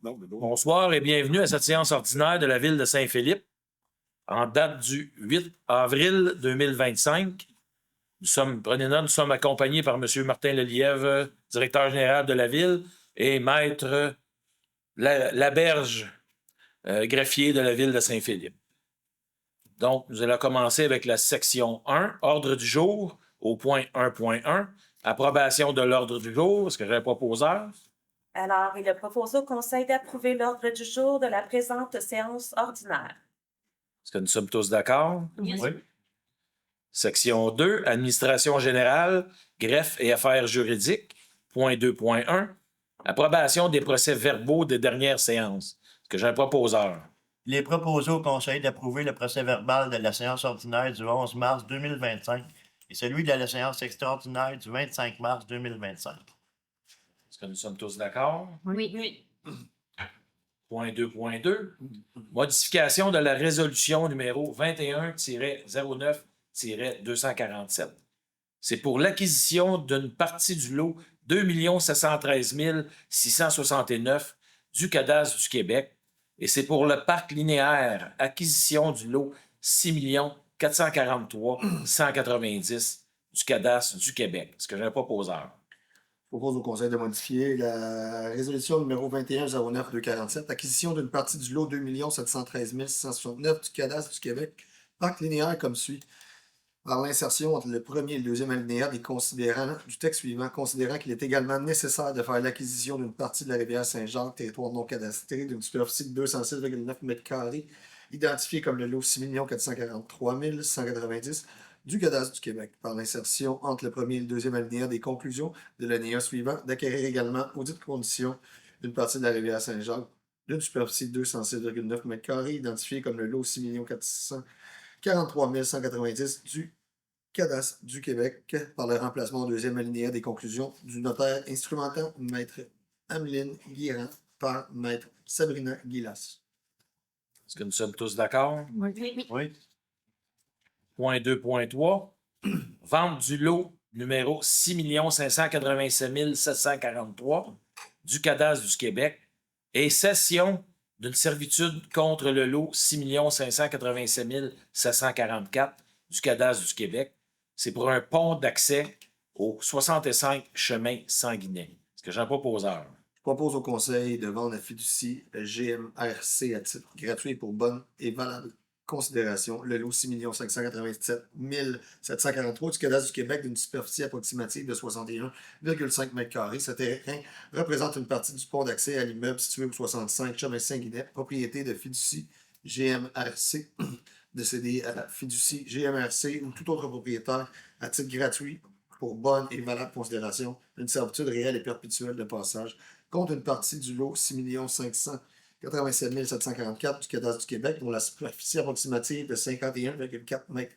Non, mais non. Bonsoir et bienvenue à cette séance ordinaire de la ville de Saint-Philippe en date du 8 avril 2025. Prenez note, nous sommes accompagnés par M. Martin Lelièvre, directeur général de la ville, et Maître Laberge, greffier de la ville de Saint-Philippe. Donc, nous allons commencer avec la section 1, ordre du jour, au point 1.1, approbation de l'ordre du jour. Est-ce que j'ai un proposeur? Alors, il est proposé au Conseil d'approuver l'ordre du jour de la présente séance ordinaire. Est-ce que nous sommes tous d'accord? Oui. Section 2, administration générale, greffe et affaires juridiques. Point 2.1, approbation des procès-verbaux des dernières séances. Est-ce que j'ai un proposeur? Il est proposé au Conseil d'approuver le procès-verbal de la séance ordinaire du 11 mars 2025 et celui de la séance extraordinaire du 25 mars 2025. Est-ce que nous sommes tous d'accord? Oui. Point 2.2, modification de la résolution numéro 21-09-247. C'est pour l'acquisition d'une partie du lot 2 713 669 du cadastre du Québec et c'est pour le parc linéaire, acquisition du lot 6 443 190 du cadastre du Québec. Est-ce que j'ai un proposeur? Je propose au Conseil de modifier la résolution numéro 21-09-247, acquisition d'une partie du lot 2 713 669 du cadastre du Québec, parc linéaire comme suit. Par l'insertion entre le premier et le deuxième alinéa du texte suivant, considérant qu'il est également nécessaire de faire l'acquisition d'une partie de la rivière Saint-Jean, territoire non cadastré, d'une superficie de 206,9 m², identifié comme le lot 6 443 190 du cadastre du Québec, par l'insertion entre le premier et le deuxième alinéa des conclusions de l'alinéa suivant, d'acquérir également, aux dites conditions, une partie de la rivière Saint-Jean, d'une superficie de 206,9 m², identifié comme le lot 6 443 190 du cadastre du Québec par le remplacement au deuxième alinéa des conclusions du notaire instrumentant Maître Ameline Guirand par Maître Sabrina Guilas. Est-ce que nous sommes tous d'accord? Oui. Point 2.3, vente du lot numéro 6 587 743 du cadastre du Québec et cession d'une servitude contre le lot 6 587 744 du cadastre du Québec. C'est pour un pont d'accès au 65 chemin Sanguinet. Est-ce que j'ai un proposeur? Je propose au Conseil de vendre la fiducie GMRC à titre gratuit pour bonne et valable considération le lot 6 587 743 du cadastre du Québec d'une superficie approximative de 61,5 m². Ce terrain représente une partie du pont d'accès à l'immeuble situé au 65 chemin Sanguinet, propriété de fiducie GMRC, décédé à la fiducie GMRC ou tout autre propriétaire à titre gratuit pour bonne et valable considération d'une servitude réelle et perpétuelle de passage contre une partie du lot 6 587 744 du cadastre du Québec dont la superficie approximative de 51,4 m².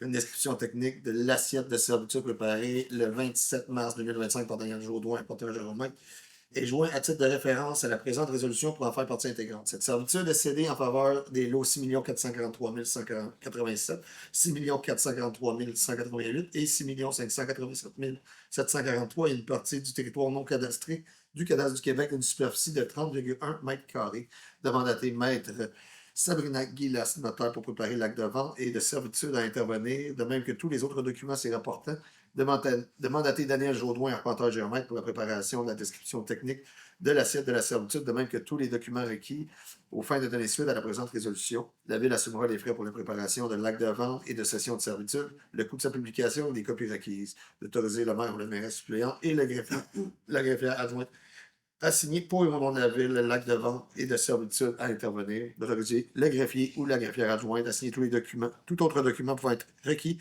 Une description technique de l'assiette de servitude préparée le 27 mars 2025 par Daniel Jourdouin, porteur Jérôme, est joint à titre de référence à la présente résolution pour en faire partie intégrante. Cette servitude est cédée en faveur des lots 6 443 187, 6 443 188 et 6 587 743 et une partie du territoire non cadastré du cadastre du Québec d'une superficie de 30,1 m². Demandaté Maître Sabrina Guilas, notaire pour préparer l'acte de vente et de servitude à intervenir, de même que tous les autres documents s'y rapportant. Demandaté Daniel Jourdouin, arpenteur géomètre, pour la préparation de la description technique de l'assiette de la servitude, de même que tous les documents requis aux fins de donner suite à la présente résolution. La Ville assumera les frais pour la préparation de l'acte de vente et de cession de servitude, le coût de sa publication et des copies requises, d'autoriser le maire ou le maire suppléant et le greffière adjointe à signer pour le nom de la Ville l'acte de vente et de servitude à intervenir, d'autoriser le greffier ou la greffière adjointe à signer tous les documents, tout autre document pouvant être requis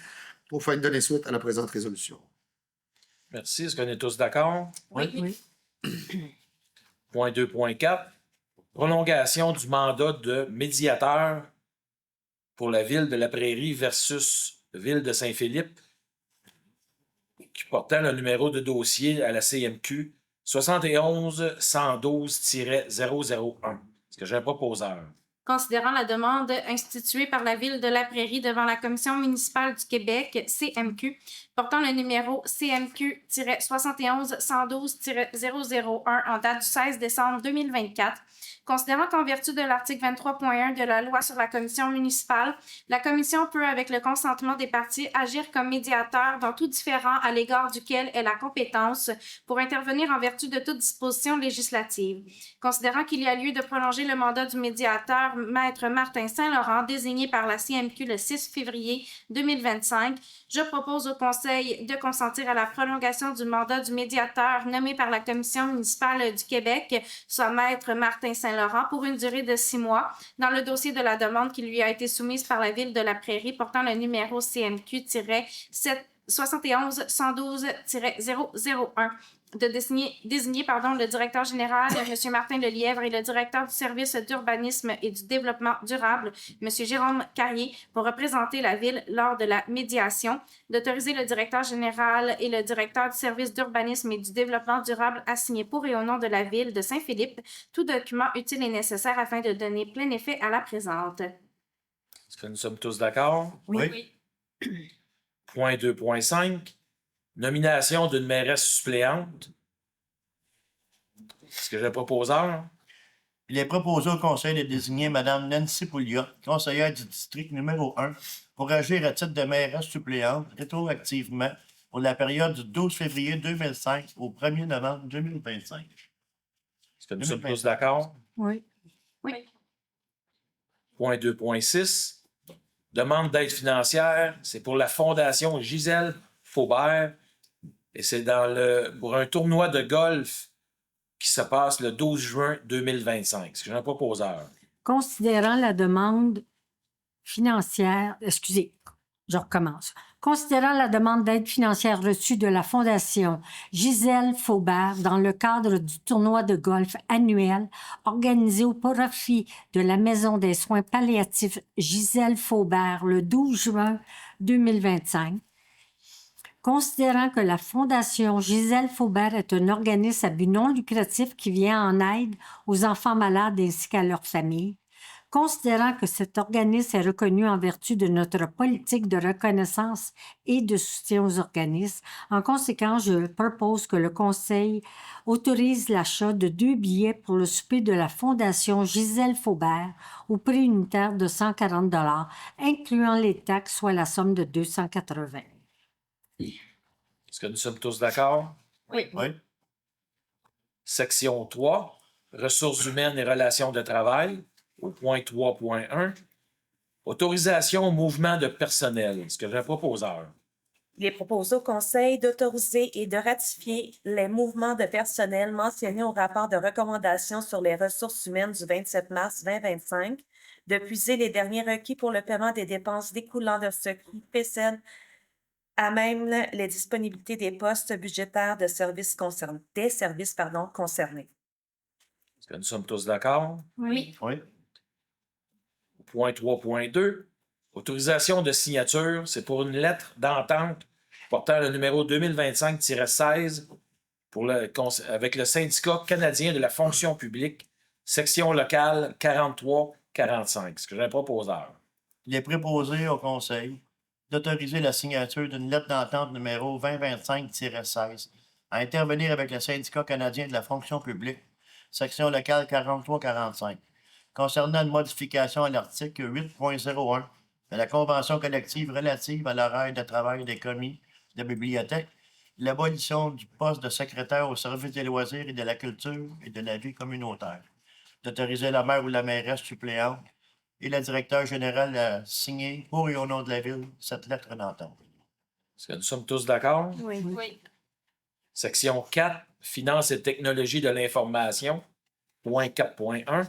pour faire donner suite à la présente résolution. Merci. Est-ce qu'on est tous d'accord? Oui. Point 2.4, prolongation du mandat de médiateur pour la ville de la Prairie versus ville de Saint-Philippe, qui portant le numéro de dossier à la CMQ 71 112-001. Est-ce que j'ai un proposeur? considérant la demande instituée par la Ville de la Prairie devant la Commission municipale du Québec, CMQ, portant le numéro CMQ-71-112-001 en date du 16 décembre 2024, considérant qu'en vertu de l'article 23.1 de la loi sur la commission municipale, la commission peut, avec le consentement des parties, agir comme médiateur dans tout différend à l'égard duquel elle a compétence pour intervenir en vertu de toute disposition législative. Considérant qu'il y a lieu de prolonger le mandat du médiateur Maître Martin Saint-Laurent, désigné par la CMQ le 6 février 2025, je propose au Conseil de consentir à la prolongation du mandat du médiateur nommé par la Commission municipale du Québec, soit Maître Martin Saint-Laurent, pour une durée de 6 mois, dans le dossier de la demande qui lui a été soumise par la Ville de la Prairie portant le numéro CMQ-7112-001, de désigner le directeur général, M. Martin Lelièvre, et le directeur du service d'urbanisme et du développement durable, M. Jérôme Carrier, pour représenter la Ville lors de la médiation, d'autoriser le directeur général et le directeur du service d'urbanisme et du développement durable à signer pour et au nom de la Ville de Saint-Philippe tout document utile et nécessaire afin de donner plein effet à la présente. Est-ce que nous sommes tous d'accord? Oui. Point 2.5. Nomination d'une mairesse suppléante. Est-ce que j'ai un proposeur? Il est proposé au Conseil de désigner Mme Nancy Pouliot, conseillère du district numéro 1, pour agir à titre de mairesse suppléante rétroactivement pour la période du 12 février 2005 au 1er novembre 2025. Est-ce que nous sommes tous d'accord? Oui. Point 2.6. Demande d'aide financière. C'est pour la Fondation Gisèle Faubert. Et c'est pour un tournoi de golf qui se passe le 12 juin 2025. Est-ce que j'ai un proposeur? Considérant la demande financière, je recommence. Considérant la demande d'aide financière reçue de la Fondation Gisèle Faubert dans le cadre du tournoi de golf annuel organisé au profit de la Maison des soins palliatifs Gisèle Faubert le 12 juin 2025, considérant que la Fondation Gisèle Faubert est un organisme à but non lucratif qui vient en aide aux enfants malades ainsi qu'à leurs familles, considérant que cet organisme est reconnu en vertu de notre politique de reconnaissance et de soutien aux organismes, en conséquence, je propose que le Conseil autorise l'achat de 2 billets pour le souper de la Fondation Gisèle Faubert au prix unitaire de 140 $, incluant les taxes, soit la somme de 280. Est-ce que nous sommes tous d'accord? Oui. Section 3. Ressources humaines et relations de travail. Au point 3.1. Autorisation au mouvement de personnel. Est-ce que j'ai un proposeur? Il est proposé au Conseil d'autoriser et de ratifier les mouvements de personnel mentionnés au rapport de recommandation sur les ressources humaines du 27 mars 2025, de puiser les derniers requis pour le paiement des dépenses découlant de ce qui précède à même les disponibilités des postes budgétaires des services concernés. Est-ce que nous sommes tous d'accord? Oui. Point 3.2. Autorisation de signature, c'est pour une lettre d'entente portant le numéro 2025-16 avec le syndicat canadien de la fonction publique, section locale 43-45. Est-ce que j'ai un proposeur? Il est proposé au Conseil d'autoriser la signature d'une lettre d'entente numéro 2025-16 à intervenir avec le syndicat canadien de la fonction publique, section locale 43-45, concernant une modification à l'article 8.01 de la Convention collective relative à l'horaire de travail des commis de bibliothèque, l'abolition du poste de secrétaire au service des loisirs et de la culture et de la vie communautaire, d'autoriser la maire ou la mairesse suppléante et le directeur général à signer pour et au nom de la Ville cette lettre d'entente. Est-ce que nous sommes tous d'accord? Oui. Section 4. Finances et technologies de l'information. Point 4.1.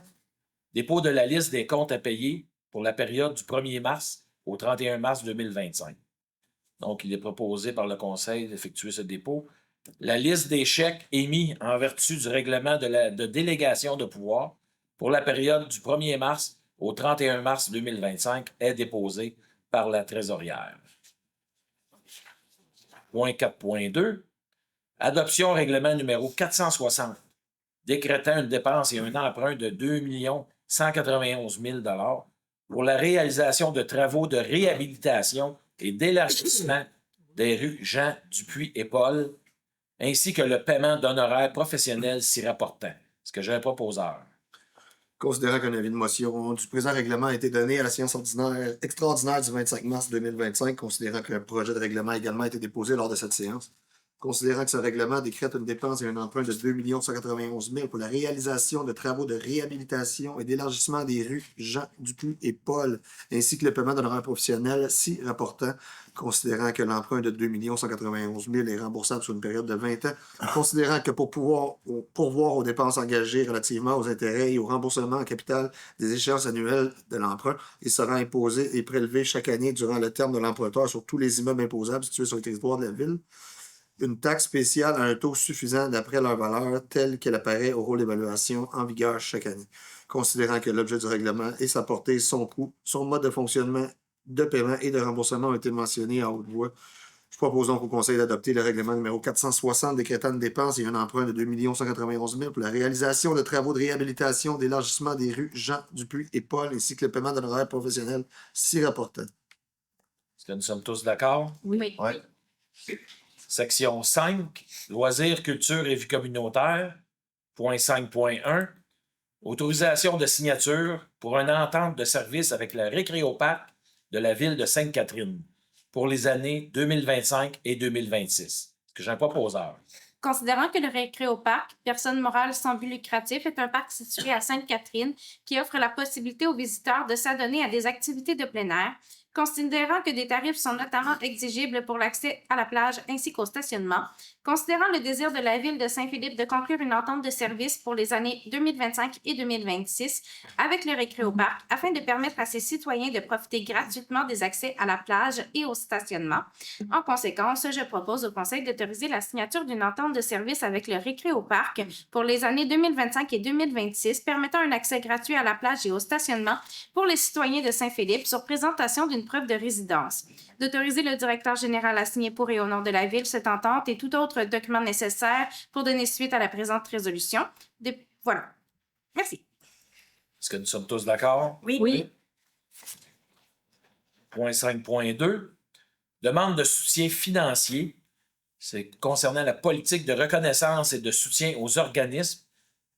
Dépôt de la liste des comptes à payer pour la période du 1er mars au 31 mars 2025. Donc, il est proposé par le Conseil d'effectuer ce dépôt. La liste des chèques émis en vertu du règlement de délégation de pouvoir pour la période du 1er mars au 31 mars 2025 est déposée par la trésorière. Point 4.2. Adoption règlement numéro 460, décrétant une dépense et un emprunt de 2 191 000 pour la réalisation de travaux de réhabilitation et d'élargissement des rues Jean, Dupuis et Paul, ainsi que le paiement d'honoraires professionnels s'y rapportant. Ce que j'ai un proposeur. Considérant qu'un avis de motion du présent règlement a été donné à la séance ordinaire extraordinaire du 25 mars 2025, considérant que le projet de règlement a également été déposé lors de cette séance, considérant que ce règlement décrète une dépense et un emprunt de 2 191 000 pour la réalisation de travaux de réhabilitation et d'élargissement des rues Jean, Dupuis et Paul, ainsi que le paiement d'honoraires professionnels s'y rapportant, considérant que l'emprunt de 2 191 000 est remboursable sur une période de 20 ans, considérant que pour pourvoir aux dépenses engagées relativement aux intérêts et au remboursement en capital des échéances annuelles de l'emprunt, il sera imposé et prélevé chaque année durant le terme de l'emprunteur sur tous les immeubles imposables situés sur le territoire de la Ville, une taxe spéciale à un taux suffisant d'après leur valeur telle qu'elle apparaît au rôle d'évaluation en vigueur chaque année. Considérant que l'objet du règlement et sa portée, son coût, son mode de fonctionnement, de paiement et de remboursement ont été mentionnés à haute voix, je propose donc au Conseil d'adopter le règlement numéro 460 décrétant une dépense et un emprunt de 2 191 000 pour la réalisation de travaux de réhabilitation, d'élargissement des rues Jean, Dupuis et Paul, ainsi que le paiement d'honoraires professionnels s'y rapportant. Est-ce que nous sommes tous d'accord? Oui. Ouais. Section 5, loisirs, culture et vie communautaire. Point 5.1, autorisation de signature pour une entente de service avec le Récréoparc de la ville de Sainte-Catherine pour les années 2025 et 2026. Est-ce que j'ai un proposeur? Considérant que le Récréoparc, personne morale sans but lucratif, est un parc situé à Sainte-Catherine qui offre la possibilité aux visiteurs de s'adonner à des activités de plein air, considérant que des tarifs sont notamment exigibles pour l'accès à la plage ainsi qu'au stationnement, considérant le désir de la ville de Saint-Philippe de conclure une entente de service pour les années 2025 et 2026 avec le Récréoparc afin de permettre à ses citoyens de profiter gratuitement des accès à la plage et au stationnement. En conséquence, je propose au Conseil d'autoriser la signature d'une entente de service avec le Récréoparc pour les années 2025 et 2026 permettant un accès gratuit à la plage et au stationnement pour les citoyens de Saint-Philippe sur présentation d'une preuve de résidence. D'autoriser le directeur général à signer pour et au nom de la Ville cette entente et tout autre document nécessaire pour donner suite à la présente résolution. Voilà. Merci. Est-ce que nous sommes tous d'accord? Oui. Point 5.2, demande de soutien financier. C'est concernant la politique de reconnaissance et de soutien aux organismes.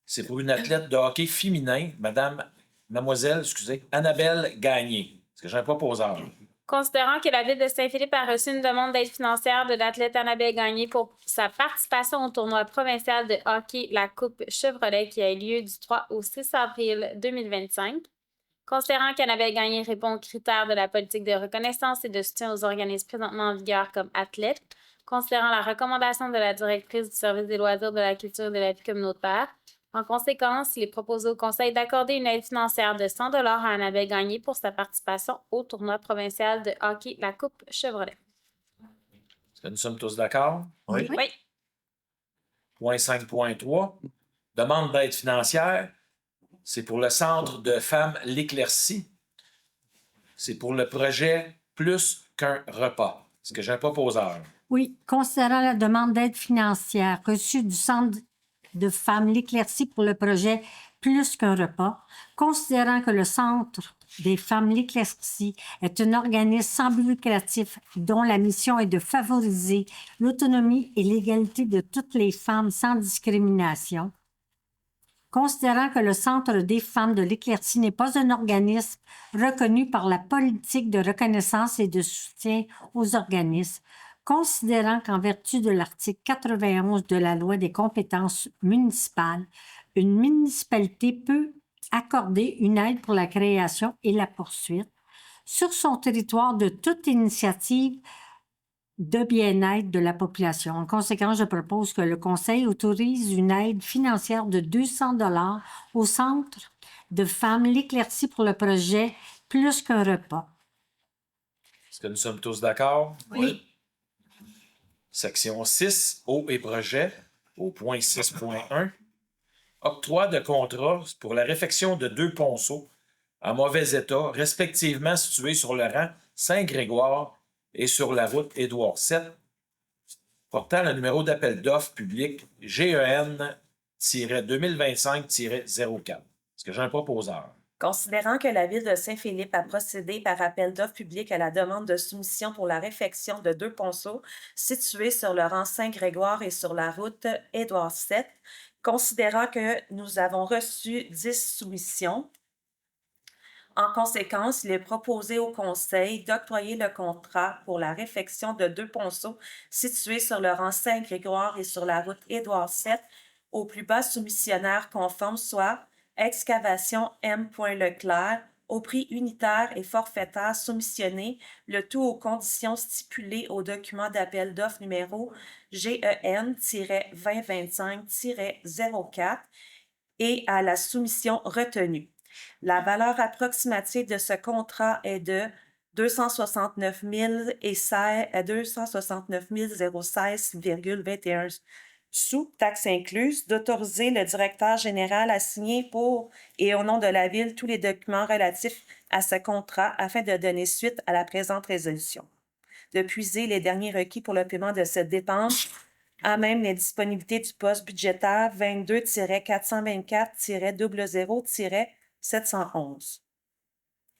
C'est pour une athlète de hockey féminin, mademoiselle, Annabelle Gagné. Est-ce que j'ai un proposeur? Considérant que la Ville de Saint-Philippe a reçu une demande d'aide financière de l'athlète Annabelle Gagné pour sa participation au tournoi provincial de hockey La Coupe Chevrolet qui a eu lieu du 3 au 6 avril 2025. Considérant qu'Annabelle Gagné répond aux critères de la politique de reconnaissance et de soutien aux organismes présentement en vigueur comme athlète, considérant la recommandation de la directrice du service des loisirs, de la culture et de la vie communautaire, en conséquence, il est proposé au Conseil d'accorder une aide financière de 100 $ à Annabelle Gagné pour sa participation au tournoi provincial de hockey La Coupe Chevrolet. Est-ce que nous sommes tous d'accord? Oui. Oui. Point 5.3, demande d'aide financière. C'est pour le Centre de femmes L'Éclaircie. C'est pour le projet Plus qu'un repas. Est-ce que j'ai un proposeur? Oui, considérant la demande d'aide financière reçue du Centre de femmes L'Éclaircie pour le projet Plus qu'un repas, considérant que le Centre des femmes L'Éclaircie est un organisme sans but lucratif dont la mission est de favoriser l'autonomie et l'égalité de toutes les femmes sans discrimination, considérant que le Centre des femmes de l'Éclaircie n'est pas un organisme reconnu par la politique de reconnaissance et de soutien aux organismes, considérant qu'en vertu de l'article 91 de la Loi des compétences municipales, une municipalité peut accorder une aide pour la création et la poursuite sur son territoire de toute initiative de bien-être de la population. En conséquence, je propose que le Conseil autorise une aide financière de 200 $ au Centre de femmes L'Éclaircie pour le projet Plus qu'un repas. Est-ce que nous sommes tous d'accord? Oui. Section 6, eau et projet, au point 6.1. Octroi de contrat pour la réfection de 2 ponceaux en mauvais état, respectivement situés sur le rang Saint-Grégoire et sur la route Édouard VII, portant le numéro d'appel d'offres public GEN-2025-04. Est-ce que j'ai un proposeur? Considérant que la Ville de Saint-Philippe a procédé par appel d'offres public à la demande de soumission pour la réfection de 2 ponceaux situés sur le rang Saint-Grégoire et sur la route Édouard VII, considérant que nous avons reçu 10 soumissions, en conséquence, il est proposé au Conseil d'octroyer le contrat pour la réfection de 2 ponceaux situés sur le rang Saint-Grégoire et sur la route Édouard VII au plus bas soumissionnaire conforme, soit Excavation M. Leclerc, au prix unitaire et forfaitaire soumissionné, le tout aux conditions stipulées au document d'appel d'offres numéro GEN-2025-04 et à la soumission retenue. La valeur approximative de ce contrat est de 269 016,21 sous taxes incluses, d'autoriser le directeur général à signer pour et au nom de la Ville tous les documents relatifs à ce contrat afin de donner suite à la présente résolution. De puiser les derniers requis pour le paiement de cette dépense à même les disponibilités du poste budgétaire 22-424-00-711.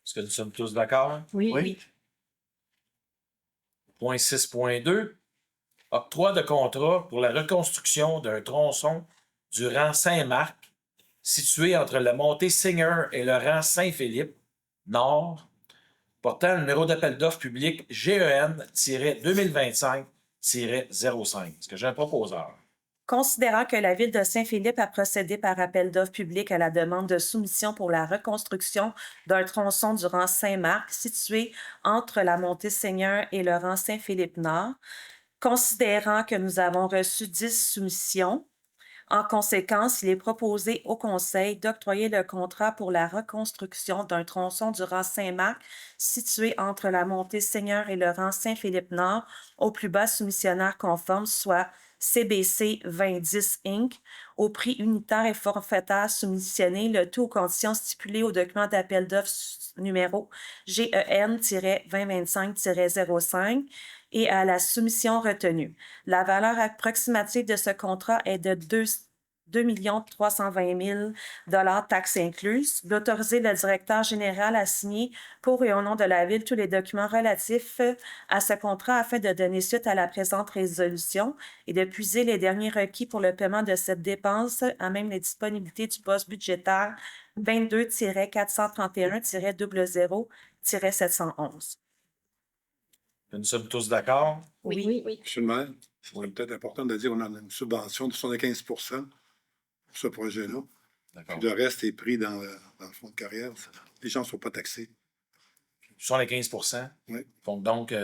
Est-ce que nous sommes tous d'accord? Oui. Point 6.2. Octroi de contrat pour la reconstruction d'un tronçon du rang Saint-Marc, situé entre la montée Seigneur et le rang Saint-Philippe, nord, portant le numéro d'appel d'offres public GEN-2025-05. Est-ce que j'ai un proposeur? Considérant que la Ville de Saint-Philippe a procédé par appel d'offres public à la demande de soumission pour la reconstruction d'un tronçon du rang Saint-Marc situé entre la montée Seigneur et le rang Saint-Philippe-Nord, considérant que nous avons reçu 10 soumissions, en conséquence, il est proposé au Conseil d'octroyer le contrat pour la reconstruction d'un tronçon du rang Saint-Marc situé entre la montée Seigneur et le rang Saint-Philippe-Nord au plus bas soumissionnaire conforme, soit CBC 2010 Inc., au prix unitaire et forfaitaire soumissionné, le tout aux conditions stipulées au document d'appel d'offres numéro GEN-2025-05 et à la soumission retenue. La valeur approximative de ce contrat est de 2 320 000 taxes incluses, d'autoriser le directeur général à signer pour et au nom de la Ville tous les documents relatifs à ce contrat afin de donner suite à la présente résolution et de puiser les derniers requis pour le paiement de cette dépense à même les disponibilités du poste budgétaire 22-424-00-711. Nous sommes tous d'accord? Oui. Monsieur le maire, c'est peut-être important de dire qu'on a une subvention de 75 pour ce projet-là. D'accord. Puis le reste est pris dans le fonds de carrière. Les gens ne sont pas taxés. 75 Oui. Donc,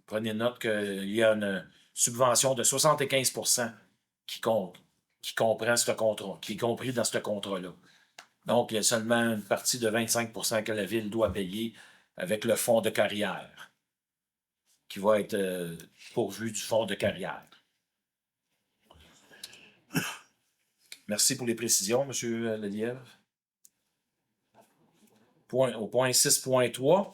prenez note qu'il y a une subvention de 75 qui comprend ce contrat, qui est compris dans ce contrat-là. Donc, il y a seulement une partie de 25 que la Ville doit payer avec le fonds de carrière, qui va être pourvu du fonds de carrière. Merci pour les précisions, M. Lelièvre. Au point 6.3,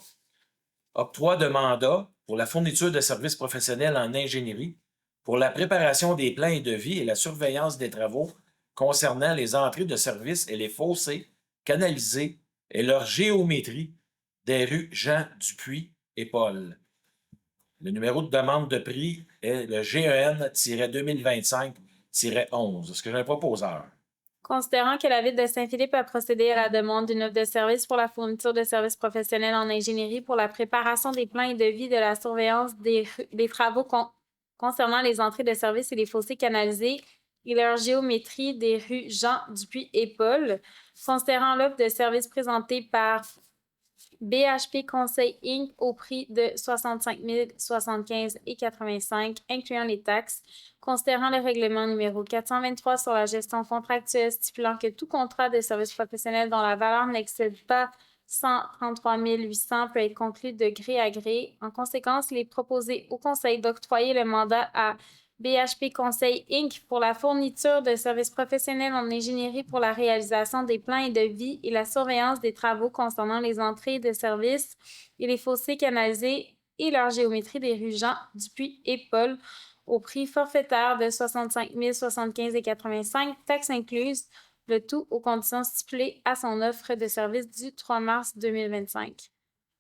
octroi de mandat pour la fourniture de services professionnels en ingénierie pour la préparation des plans et devis et la surveillance des travaux concernant les entrées de services et les fossés canalisés et leur géométrie des rues Jean Dupuis et Paul. Le numéro de demande de prix est le GEN-2025-11. Est-ce que j'ai un proposeur? Considérant que la Ville de Saint-Philippe a procédé à la demande d'une offre de service pour la fourniture de services professionnels en ingénierie pour la préparation des plans et devis de la surveillance des travaux concernant les entrées de services et les fossés canalisés et leur géométrie des rues Jean Dupuis et Paul, considérant l'offre de service présentée par BHP Conseil Inc. au prix de 65 075,85 incluant les taxes, considérant le règlement numéro 423 sur la gestion contractuelle stipulant que tout contrat de service professionnel dont la valeur n'excède pas 133 800 peut être conclu de gré à gré. En conséquence, il est proposé au Conseil d'octroyer le mandat à BHP Conseil Inc. pour la fourniture de services professionnels en ingénierie pour la réalisation des plans et devis et la surveillance des travaux concernant les entrées de services et les fossés canalisés et leur géométrie des rues Jean, Dupuis et Paul au prix forfaitaire de 65 075,85, taxes incluses, le tout aux conditions stipulées à son offre de service du 3 mars 2025.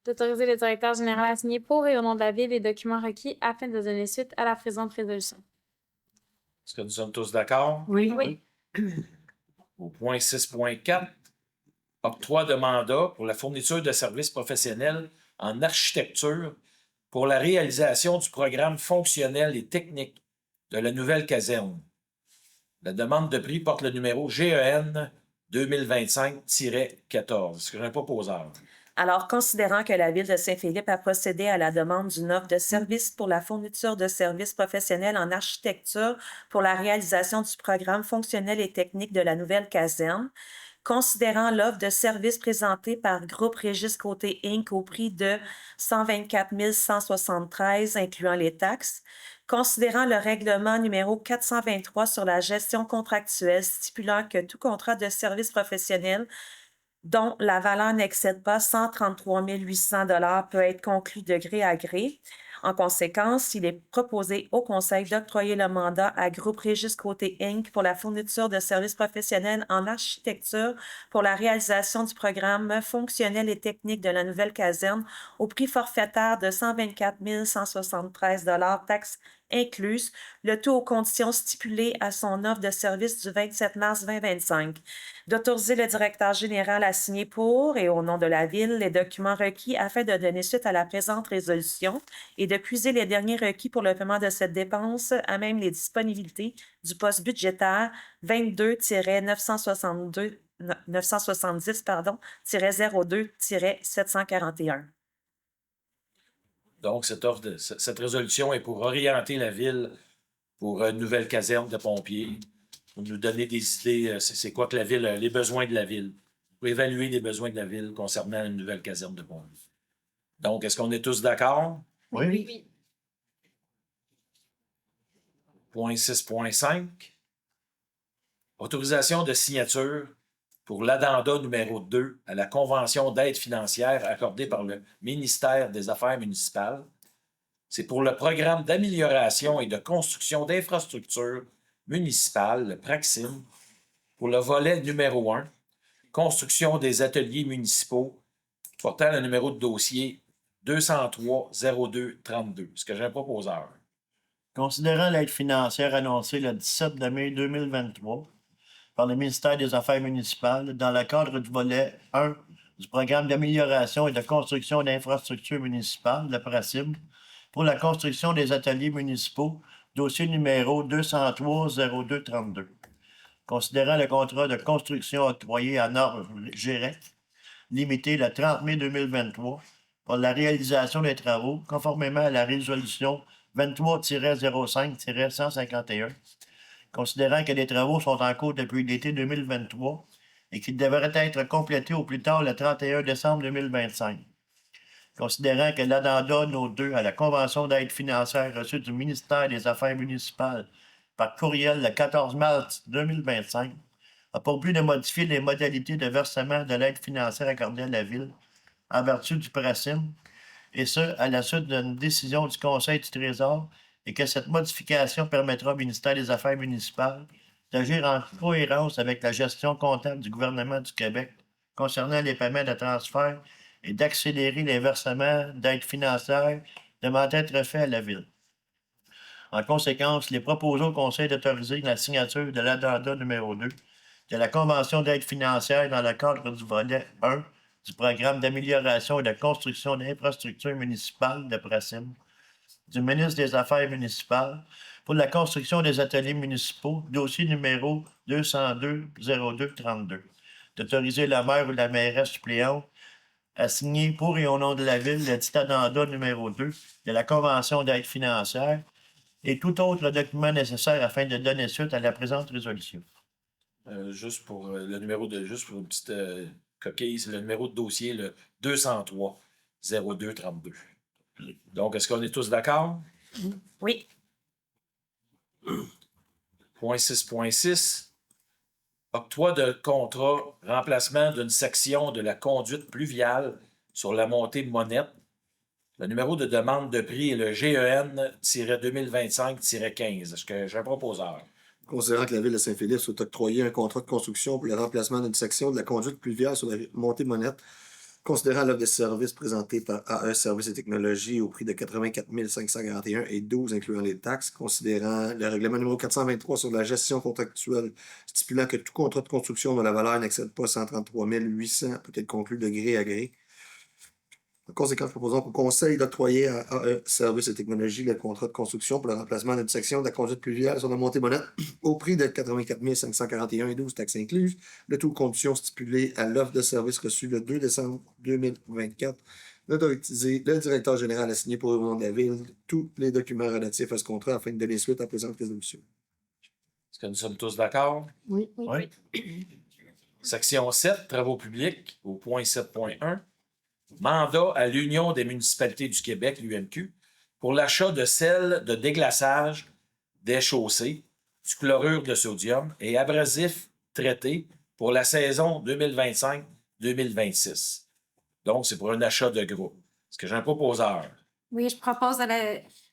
D'autoriser le directeur général à signer pour et au nom de la Ville les documents requis afin de donner suite à la présente résolution. Est-ce que nous sommes tous d'accord? Oui. Oui. Au point 6.4, octroi de mandat pour la fourniture de services professionnels en architecture pour la réalisation du programme fonctionnel et technique de la nouvelle caserne. La demande de prix porte le numéro GEN 2025-14. Est-ce que j'ai un proposeur? Alors, considérant que la Ville de Saint-Philippe a procédé à la demande d'une offre de service pour la fourniture de services professionnels en architecture pour la réalisation du programme fonctionnel et technique de la nouvelle caserne, considérant l'offre de service présentée par Groupe Régis Côté Inc. au prix de 124 173, incluant les taxes, considérant le règlement numéro 423 sur la gestion contractuelle stipulant que tout contrat de service professionnel dont la valeur n'excède pas 133 800 $ peut être conclu de gré à gré. En conséquence, il est proposé au Conseil d'octroyer le mandat à Groupe Régis Côté Inc. pour la fourniture de services professionnels en architecture pour la réalisation du programme fonctionnel et technique de la nouvelle caserne au prix forfaitaire de 124 173 $, taxes incluses, le tout aux conditions stipulées à son offre de service du 27 mars 2025. D'autoriser le directeur général à signer pour et au nom de la Ville les documents requis afin de donner suite à la présente résolution et de puiser les derniers requis pour le paiement de cette dépense à même les disponibilités du poste budgétaire 22-970-02-741. Donc, cette résolution est pour orienter la Ville pour une nouvelle caserne de pompiers, pour nous donner des idées, c'est quoi que la Ville, les besoins de la Ville, pour évaluer les besoins de la Ville concernant une nouvelle caserne de pompiers. Donc, est-ce qu'on est tous d'accord? Oui. Point 6.5. Autorisation de signature pour l'addenda numéro 2 à la Convention d'aide financière accordée par le ministère des Affaires municipales. C'est pour le programme d'amélioration et de construction d'infrastructures municipales, le PRAXIM, pour le volet numéro 1, construction des ateliers municipaux, portant le numéro de dossier 203-02-32. Est-ce que j'ai un proposeur? Considérant l'aide financière annoncée le 17 mai 2023 par le ministère des Affaires municipales dans le cadre du volet 1 du programme d'amélioration et de construction d'infrastructures municipales, le PRACIM, pour la construction des ateliers municipaux, dossier numéro 203-02-32. Considérant le contrat de construction octroyé à Nord Gérec, limité le 30 mai 2023, pour la réalisation des travaux, conformément à la résolution 23-05-151, considérant que les travaux sont en cours depuis l'été 2023 et qu'ils devraient être complétés au plus tard le 31 décembre 2025. Considérant que l'addenda No2 à la Convention d'aide financière reçue du ministère des Affaires municipales par courriel le 14 mars 2025 a pour but de modifier les modalités de versement de l'aide financière accordée à la Ville en vertu du PRACIM, et ce, à la suite d'une décision du Conseil du Trésor, et que cette modification permettra au ministère des Affaires municipales d'agir en cohérence avec la gestion comptable du gouvernement du Québec concernant les paiements de transfert et d'accélérer les versements d'aide financière devant être faits à la Ville. En conséquence, il est proposé au Conseil d'autoriser la signature de l'addenda numéro 2 de la Convention d'aide financière dans le cadre du volet 1 du programme d'amélioration et de construction d'infrastructures municipales de PRACIM, du ministre des Affaires municipales pour la construction des ateliers municipaux, dossier numéro 202-02-32, d'autoriser la maire ou la mairesse suppléante à signer pour et au nom de la Ville le dit addenda numéro 2 de la Convention d'aide financière et tout autre document nécessaire afin de donner suite à la présente résolution. Juste pour le numéro de, juste pour une petite coquille, c'est le numéro de dossier, le 203-02-32. Donc, est-ce qu'on est tous d'accord? Oui. Point 6.6. Octroi de contrat, remplacement d'une section de la conduite pluviale sur la montée Monette. Le numéro de demande de prix est le GEN-2025-15. Est-ce que j'ai un proposeur? considérant que la Ville de Saint-Philippe souhaite octroyer un contrat de construction pour le remplacement d'une section de la conduite pluviale sur la montée Monette, considérant l'offre de services présentée par AE Services et Technologies au prix de 84 541 et 12 incluant les taxes, considérant le règlement numéro 423 sur la gestion contractuelle stipulant que tout contrat de construction dont la valeur n'excède pas 133 800 peut être conclu de gré à gré. En conséquence, proposons au Conseil d'octroyer à AE Services et Technologies le contrat de construction pour le remplacement d'une section de la conduite pluviale sur la montée Monette au prix de 84 541 et 12 taxes incluses, le taux de conditions stipulé à l'offre de service reçue le 2 décembre 2024, d'autoriser le directeur général à signer pour le nom de la Ville tous les documents relatifs à ce contrat afin de donner suite à la présente résolution. Est-ce que nous sommes tous d'accord? Oui. Oui. Section 7, travaux publics, au point 7.1. Mandat à l'Union des municipalités du Québec, l'UMQ, pour l'achat de sel de déglaçage des chaussées, du chlorure de sodium et abrasifs traités pour la saison 2025-2026. Donc, c'est pour un achat de groupe. Est-ce que j'ai un proposeur? Oui, je propose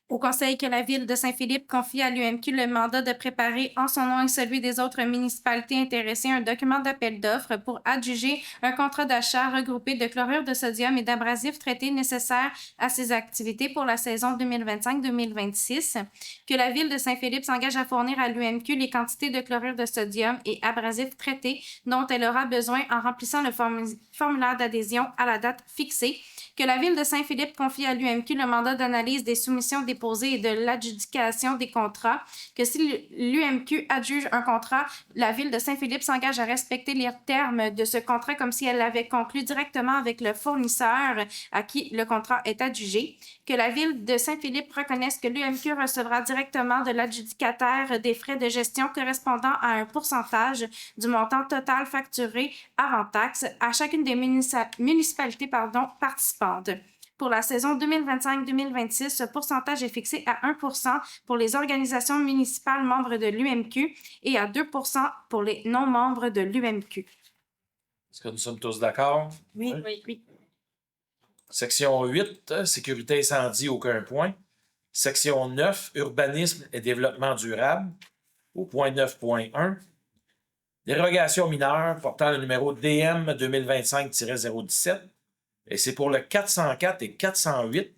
au Conseil que la Ville de Saint-Philippe confie à l'UMQ le mandat de préparer, en son nom et celui des autres municipalités intéressées, un document d'appel d'offres pour adjuger un contrat d'achat regroupé de chlorure de sodium et d'abrasifs traités nécessaires à ses activités pour la saison 2025-2026, que la Ville de Saint-Philippe s'engage à fournir à l'UMQ les quantités de chlorure de sodium et abrasifs traités dont elle aura besoin en remplissant le formulaire d'adhésion à la date fixée, que la Ville de Saint-Philippe confie à l'UMQ le mandat d'analyse des soumissions déposées et de l'adjudication des contrats, que si l'UMQ adjuge un contrat, la Ville de Saint-Philippe s'engage à respecter les termes de ce contrat comme si elle l'avait conclu directement avec le fournisseur à qui le contrat est adjugé, que la Ville de Saint-Philippe reconnaisse que l'UMQ recevra directement de l'adjudicataire des frais de gestion correspondant à un pourcentage du montant total facturé avant taxe à chacune des municipalités participantes. Pour la saison 2025-2026, ce pourcentage est fixé à 1% pour les organisations municipales membres de l'UMQ et à 2% pour les non-membres de l'UMQ. Est-ce que nous sommes tous d'accord? Oui. Oui. Section 8, sécurité incendie, aucun point. Section 9, urbanisme et développement durable, au point 9.1. Dérogation mineure portant le numéro DM 2025-017. Et c'est pour le 404 et 408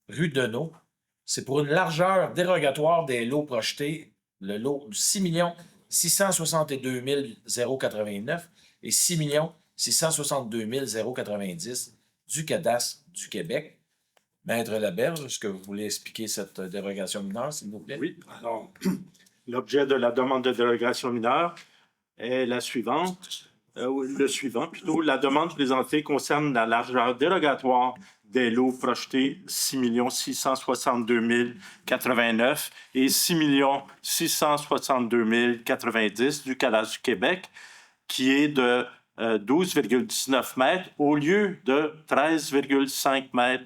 rue Deneau. C'est pour une largeur dérogatoire des lots projetés, le lot de 6 662 089 et 6 662 090 du cadastre du Québec. Maître Laberge, est-ce que vous voulez expliquer cette dérogation mineure, s'il vous plaît? Oui, alors, l'objet de la demande de dérogation mineure est la suivante. Le suivant, plutôt. La demande présentée concerne la largeur dérogatoire des lots projetés 6 662 089 et 6 662 090 du cadastre du Québec, qui est de 12,19 mètres au lieu de 13,5 mètres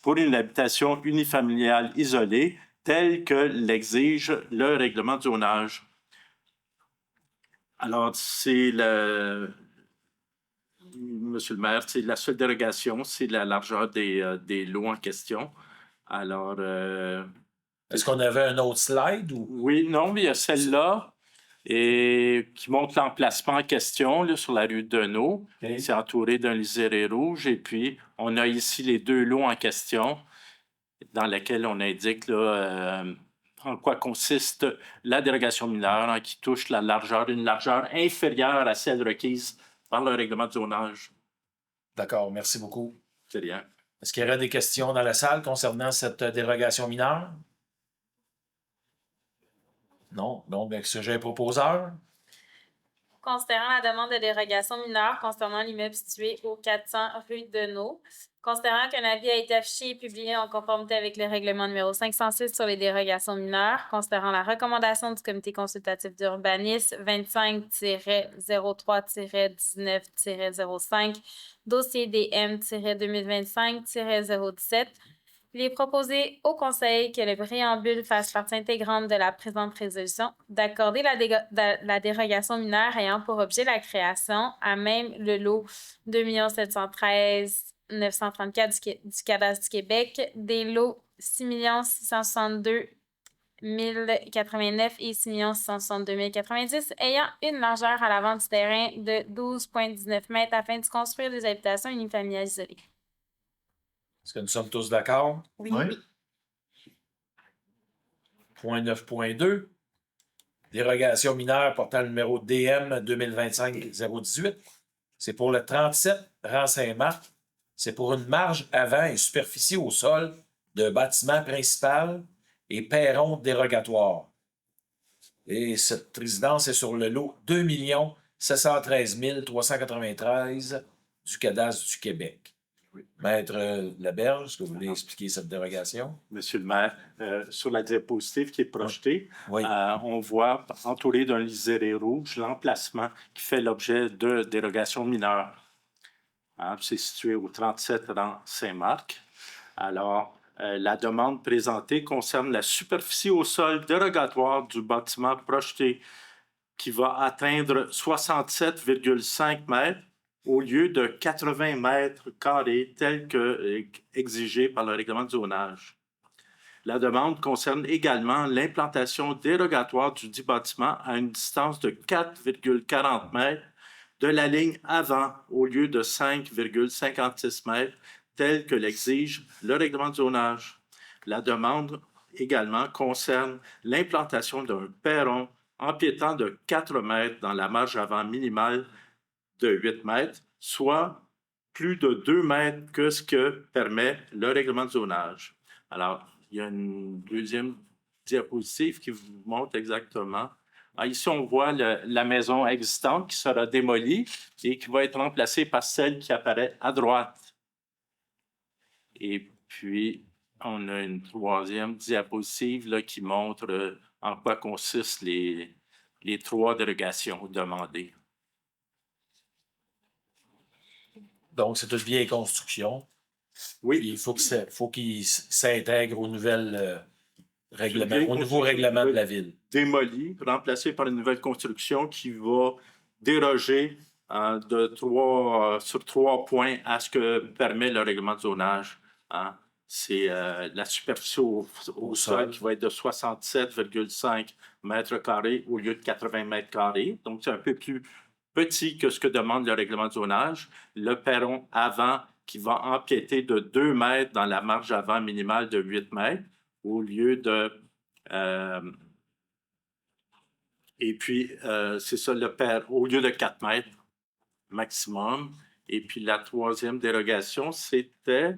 pour une habitation unifamiliale isolée, telle que l'exige le règlement de zonage. Alors, c'est Monsieur le maire, c'est la seule dérogation, c'est la largeur des lots en question. Alors... Est-ce qu'on avait un autre slide? Ou... Oui, non, mais il y a celle-là et qui montre l'emplacement en question là, sur la rue Deneau. Okay. C'est entouré d'un liseré rouge. Et puis, on a ici les deux lots en question dans lesquels on indique là, en quoi consiste la dérogation mineure hein, qui touche une largeur inférieure à celle requise par le règlement de zonage. D'accord, merci beaucoup. C'est rien. Est-ce qu'il y aurait des questions dans la salle concernant cette dérogation mineure? Non. Donc, est-ce que j'ai un proposeur? Considérant la demande de dérogation mineure concernant l'immeuble situé au 400 rue Deneau, considérant qu'un avis a été affiché et publié en conformité avec le règlement numéro 506 sur les dérogations mineures, considérant la recommandation du comité consultatif d'urbanisme 25-03-19-05, dossier DM-2025-017, il est proposé au Conseil que le préambule fasse partie intégrante de la présente résolution, d'accorder la dérogation mineure ayant pour objet la création, à même le lot 2 713 934 du cadastre du Québec, des lots 6 662 089 et 6 662 090, ayant une largeur à l'avant du terrain de 12,19 mètres afin de construire des habitations unifamiliales isolées. Est-ce que nous sommes tous d'accord? Oui. Oui. Point 9.2. Dérogation mineure portant le numéro DM 2025-018. C'est pour le 37 rang Saint-Marc. C'est pour une marge avant et superficie au sol de bâtiment principal et perron dérogatoire. Et cette résidence est sur le lot 2 713 393 du cadastre du Québec. Maître Laberge, est-ce que vous voulez expliquer cette dérogation? Monsieur le maire, sur la diapositive qui est projetée, Oui. on voit, entouré d'un liseré rouge, l'emplacement qui fait l'objet de dérogation mineure. Hein, c'est situé au 37 rang Saint-Marc. Alors, la demande présentée concerne la superficie au sol dérogatoire du bâtiment projeté qui va atteindre 67,5 mètres au lieu de 80 mètres carrés tel que exigé par le règlement de zonage. La demande concerne également l'implantation dérogatoire du dit bâtiment à une distance de 4,40 mètres de la ligne avant au lieu de 5,56 mètres tel que l'exige le règlement de zonage. La demande également concerne l'implantation d'un perron empiétant de 4 mètres dans la marge avant minimale de 8 mètres, soit plus de 2 mètres que ce que permet le règlement de zonage. Alors, il y a une deuxième diapositive qui vous montre exactement. Alors, ici, on voit la maison existante qui sera démolie et qui va être remplacée par celle qui apparaît à droite. Et puis, on a une troisième diapositive là, qui montre en quoi consistent les 3 dérogations demandées. Donc, c'est une vieille construction. Oui. Il faut qu'il s'intègre aux nouvelles règlements, vieille au nouveau règlement de la ville. Démolie, remplacée par une nouvelle construction qui va déroger sur 3 points à ce que permet le règlement de zonage. Hein. C'est la superficie au sol qui va être de 67,5 mètres carrés au lieu de 80 mètres carrés. Donc, c'est un peu plus petit que ce que demande le règlement de zonage. Le perron avant qui va empiéter de 2 mètres dans la marge avant minimale de 8 mètres au lieu de... et puis, c'est ça, au lieu de 4 mètres maximum. Et puis, la troisième dérogation, c'était...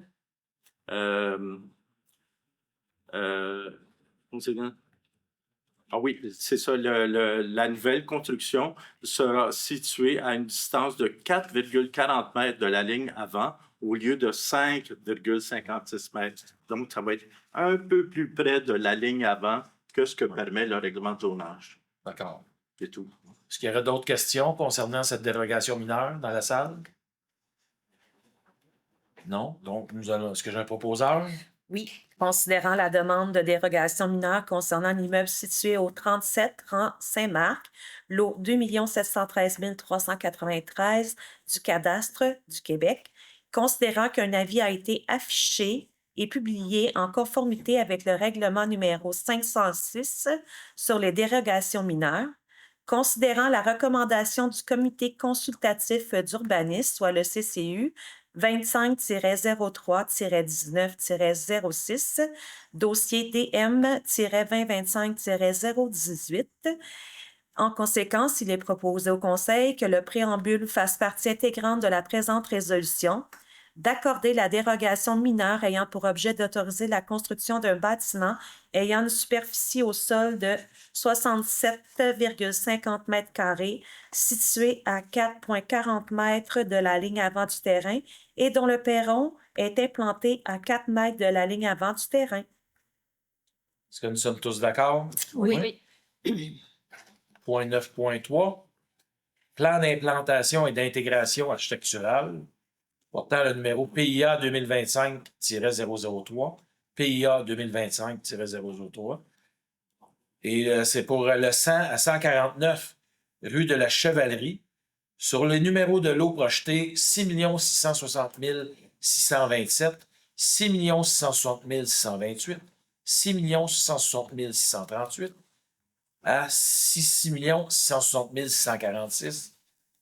Ah oui, c'est ça. La nouvelle construction sera située à une distance de 4,40 mètres de la ligne avant au lieu de 5,56 mètres. Donc, ça va être un peu plus près de la ligne avant que ce que permet le règlement de zonage. D'accord. C'est tout. Est-ce qu'il y aurait d'autres questions concernant cette dérogation mineure dans la salle? Non? Donc, est-ce que j'ai un proposeur? Oui. Considérant la demande de dérogation mineure concernant l'immeuble situé au 37 rang Saint-Marc, lot 2 713 393 du cadastre du Québec, considérant qu'un avis a été affiché et publié en conformité avec le règlement numéro 506 sur les dérogations mineures, considérant la recommandation du Comité consultatif d'urbanisme, soit le CCU, 25-03-19-06, dossier DM-2025-018. En conséquence, il est proposé au Conseil que le préambule fasse partie intégrante de la présente résolution, d'accorder la dérogation mineure ayant pour objet d'autoriser la construction d'un bâtiment ayant une superficie au sol de 67,50 mètres carrés, situé à 4,40 mètres de la ligne avant du terrain et dont le perron est implanté à 4 mètres de la ligne avant du terrain. Est-ce que nous sommes tous d'accord? Oui. Point 9.3. Plan d'implantation et d'intégration architecturale portant le numéro PIA 2025-003, PIA 2025-003. Et c'est pour le 100 à 149 rue de la Chevalerie, sur le numéro de lot projeté 6 660 627, 6 660 628, 6 660 638 à 6 660 646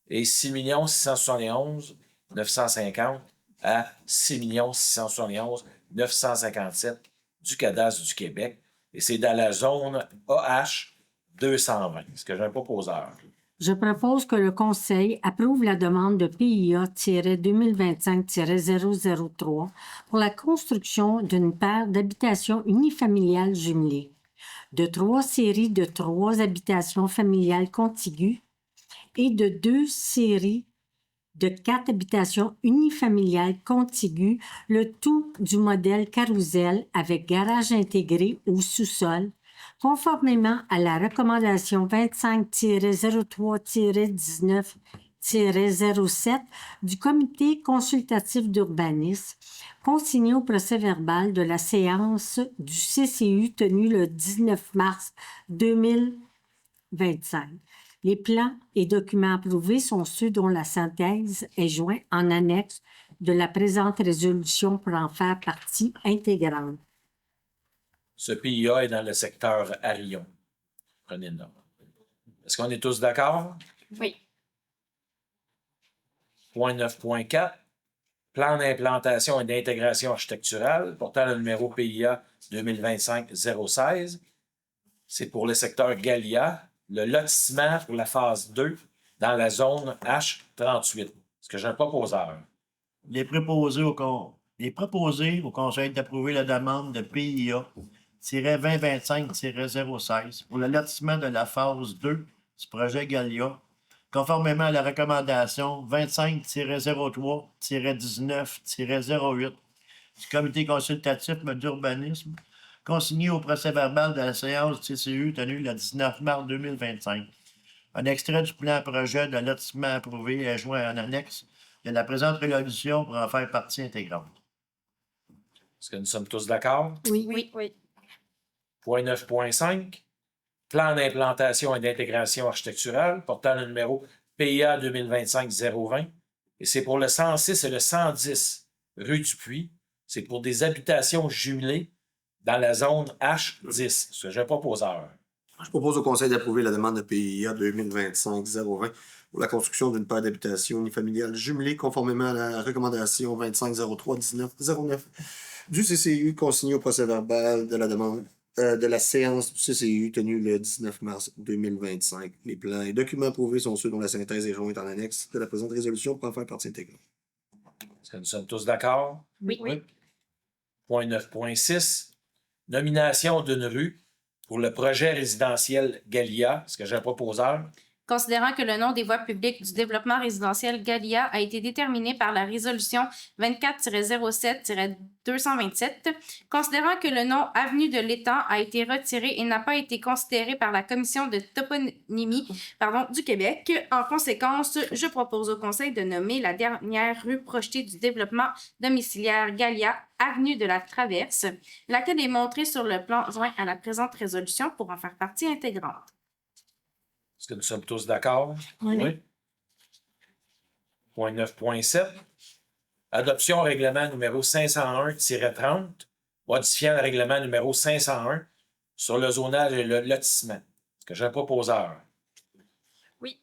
et 6 671 950 à 6 671 957 du cadastre du Québec. Et c'est dans la zone AH 220. Est-ce que j'ai un proposeur? Je propose que le Conseil approuve la demande de PIA-2025-003 pour la construction d'une paire d'habitations unifamiliales jumelées, de 3 séries de 3 habitations familiales contiguës et de 2 séries de 4 habitations unifamiliales contiguës, le tout du modèle Carousel avec garage intégré au sous-sol, conformément à la recommandation 25-03-19-07 du Comité consultatif d'urbanisme, consigné au procès-verbal de la séance du CCU tenue le 19 mars 2025. Les plans et documents approuvés sont ceux dont la synthèse est jointe en annexe de la présente résolution pour en faire partie intégrante. Ce PIA est dans le secteur Arion. Prenez le nom. Est-ce qu'on est tous d'accord? Oui. Point 9.4. Plan d'implantation et d'intégration architecturale portant le numéro PIA 2025-016. C'est pour le secteur Galia, le lotissement pour la phase 2 dans la zone H38. Est-ce que j'ai un proposeur? Les proposés au Conseil d'approuver la demande de PIA-2025-016 pour le lotissement de la phase 2 du projet Galia, conformément à la recommandation 25-03-19-08 du Comité consultatif d'urbanisme, consigné au procès-verbal de la séance du CCU tenue le 19 mars 2025. Un extrait du plan projet de lotissement approuvé est joint en annexe de la présente résolution pour en faire partie intégrante. Est-ce que nous sommes tous d'accord? Oui. Point 9.5. Plan d'implantation et d'intégration architecturale portant le numéro PIA 2025-020. Et c'est pour le 106 et le 110 rue du Puy. C'est pour des habitations jumelées dans la zone H10. Est-ce que j'ai un proposeur? Je propose au Conseil d'approuver la demande de PIA 2025-020 pour la construction d'une paire d'habitations unifamiliales jumelées conformément à la recommandation 25-03-19-09 du CCU consigné au procès-verbal de la demande de la séance du CCU tenue le 19 mars 2025. Les plans et documents approuvés sont ceux dont la synthèse est jointe en annexe de la présente résolution pour en faire partie intégrante. Est-ce que nous sommes tous d'accord? Oui. Point 9.6. Nomination d'une rue pour le projet résidentiel Galia. Est-ce que j'ai un proposeur? Considérant que le nom des voies publiques du développement résidentiel Galia a été déterminé par la résolution 24-07-227, considérant que le nom Avenue de l'Étang a été retiré et n'a pas été considéré par la Commission de toponymie du Québec, en conséquence, je propose au Conseil de nommer la dernière rue projetée du développement domiciliaire Galia, Avenue de la Traverse, laquelle est montrée sur le plan joint à la présente résolution pour en faire partie intégrante. Est-ce que nous sommes tous d'accord? Oui. Point 9.7. Adoption règlement numéro 501-30, modifiant le règlement numéro 501 sur le zonage et le lotissement. Est-ce que j'ai un proposeur? Oui.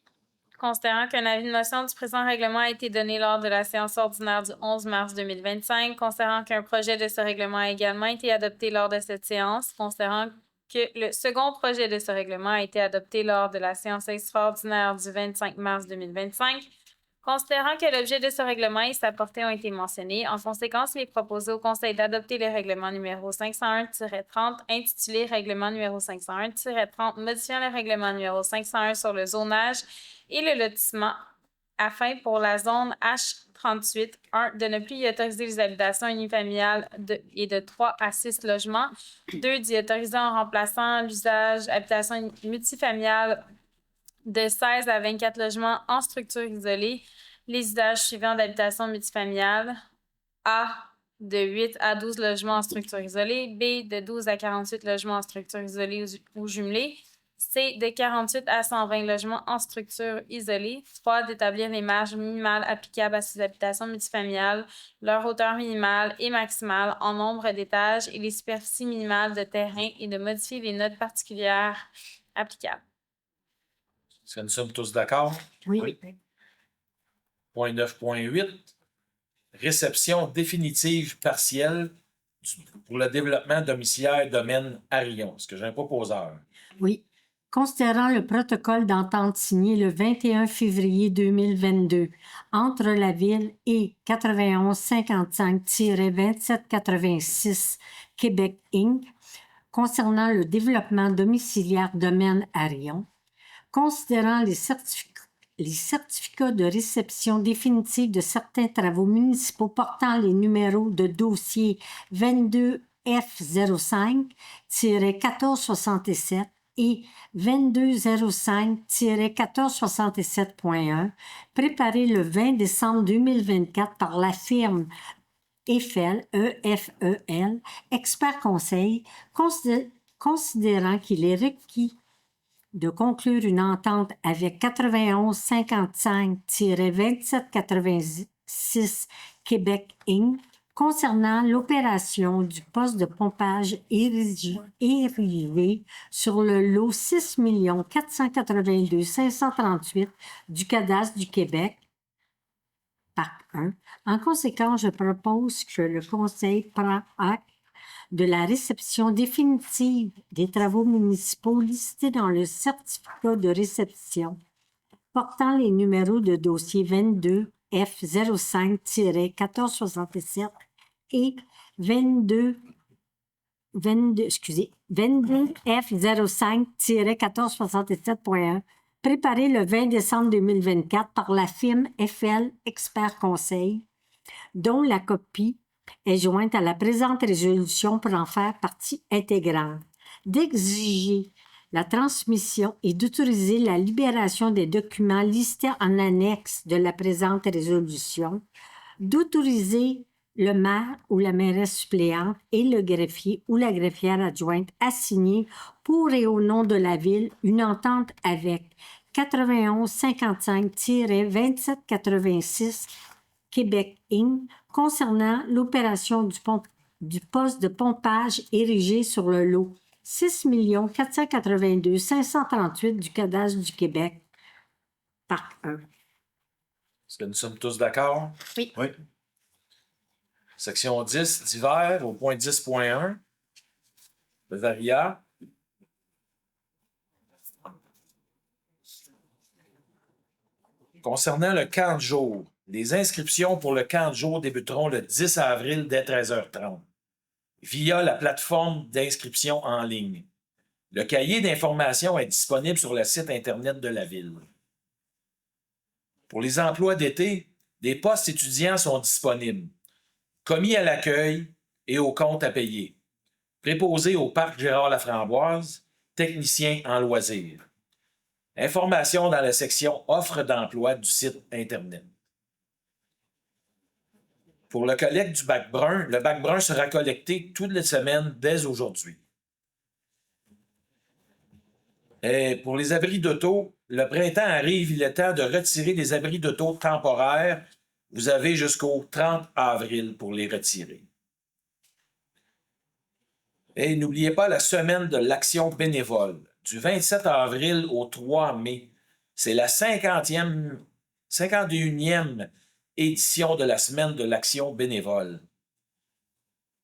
Considérant qu'un avis de motion du présent règlement a été donné lors de la séance ordinaire du 11 mars 2025, considérant qu'un projet de ce règlement a également été adopté lors de cette séance, considérant que le second projet de ce règlement a été adopté lors de la séance extraordinaire du 25 mars 2025, considérant que l'objet de ce règlement et sa portée ont été mentionnés, en conséquence, il est proposé au Conseil d'adopter le règlement numéro 501-30 intitulé Règlement numéro 501-30 modifiant le règlement numéro 501 sur le zonage et le lotissement afin pour la zone H38, 1, de ne plus y autoriser les habitations unifamiliales de 3 à 6 logements, 2, d'y autoriser en remplaçant l'usage habitation multifamiliale de 16 à 24 logements en structure isolée, les usages suivants d'habitation multifamiliale, A, de 8 à 12 logements en structure isolée, B, de 12 à 48 logements en structure isolée ou jumelée, C, de 48 à 120 logements en structure isolée. 3, d'établir les marges minimales applicables à ces habitations multifamiliales, leur hauteur minimale et maximale en nombre d'étages et les superficies minimales de terrain et de modifier les notes particulières applicables. Est-ce que nous sommes tous d'accord? Oui. Point 9.8. Réception définitive partielle pour le développement domiciliaire domaine Arion. Est-ce que j'ai un proposeur? Oui. Considérant le protocole d'entente signé le 21 février 2022 entre la Ville et 9155-2786 Québec Inc. concernant le développement domiciliaire domaine Arion, considérant les certificats de réception définitive de certains travaux municipaux portant les numéros de dossier 22F05-1467 et 2205-1467.1, préparé le 20 décembre 2024 par la firme EFEL, expert conseil, considérant qu'il est requis de conclure une entente avec 9155-2786 Québec Inc. concernant l'opération du poste de pompage érigé sur le lot 6 482 538 du cadastre du Québec, Parc 1. En conséquence, je propose que le Conseil prenne acte de la réception définitive des travaux municipaux listés dans le certificat de réception portant les numéros de dossier 22 F05-1467 et 22 F05-1467.1, préparé le 20 décembre 2024 par la firme FL Expert Conseil, dont la copie est jointe à la présente résolution pour en faire partie intégrante, d'exiger la transmission et d'autoriser la libération des documents listés en annexe de la présente résolution, d'autoriser le maire ou la mairesse suppléante et le greffier ou la greffière adjointe à signer pour et au nom de la Ville une entente avec 9155-2786 Québec Inc. concernant l'opération du poste de pompage érigé sur le lot 6 482 538 du cadastre du Québec, Parc 1. Est-ce que nous sommes tous d'accord? Oui. Oui. Section 10, divers, au point 10.1. Le varia. Concernant le camp de jour, les inscriptions pour le camp de jour débuteront le 10 avril dès 13h30 via la plateforme d'inscription en ligne. Le cahier d'information est disponible sur le site Internet de la Ville. Pour les emplois d'été, des postes étudiants sont disponibles. Commis à l'accueil et au compte à payer. Préposé au parc Gérard-Laframboise, technicien en loisirs. Information dans la section Offres d'emploi du site Internet. Pour le collecte du bac brun, le bac brun sera collecté toutes les semaines dès aujourd'hui. Et pour les abris d'auto, le printemps arrive, il est temps de retirer les abris d'auto temporaires. Vous avez jusqu'au 30 avril pour les retirer. Et n'oubliez pas la semaine de l'action bénévole, du 27 avril au 3 mai. C'est la 51e édition de la semaine de l'action bénévole.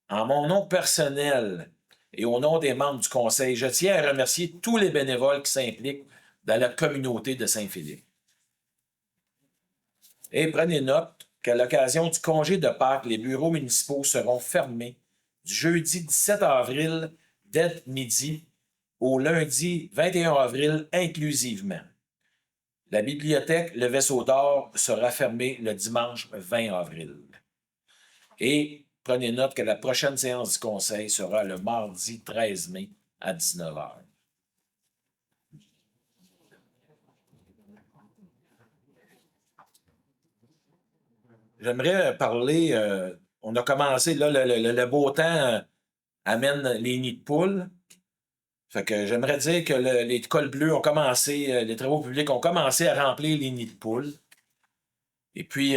En mon nom personnel et au nom des membres du Conseil, je tiens à remercier tous les bénévoles qui s'impliquent dans la communauté de Saint-Philippe. Et prenez note qu'à l'occasion du congé de Pâques, les bureaux municipaux seront fermés du jeudi 17 avril dès midi au lundi 21 avril inclusivement. La bibliothèque Le Vaisseau d'Or sera fermée le dimanche 20 avril. Et prenez note que la prochaine séance du Conseil sera le mardi 13 mai à 19h. J'aimerais parler, on a commencé, là, le beau temps amène les nids de poules. Fait que j'aimerais dire que les cols bleus ont commencé, les travaux publics ont commencé à remplir les nids de poules. Et puis,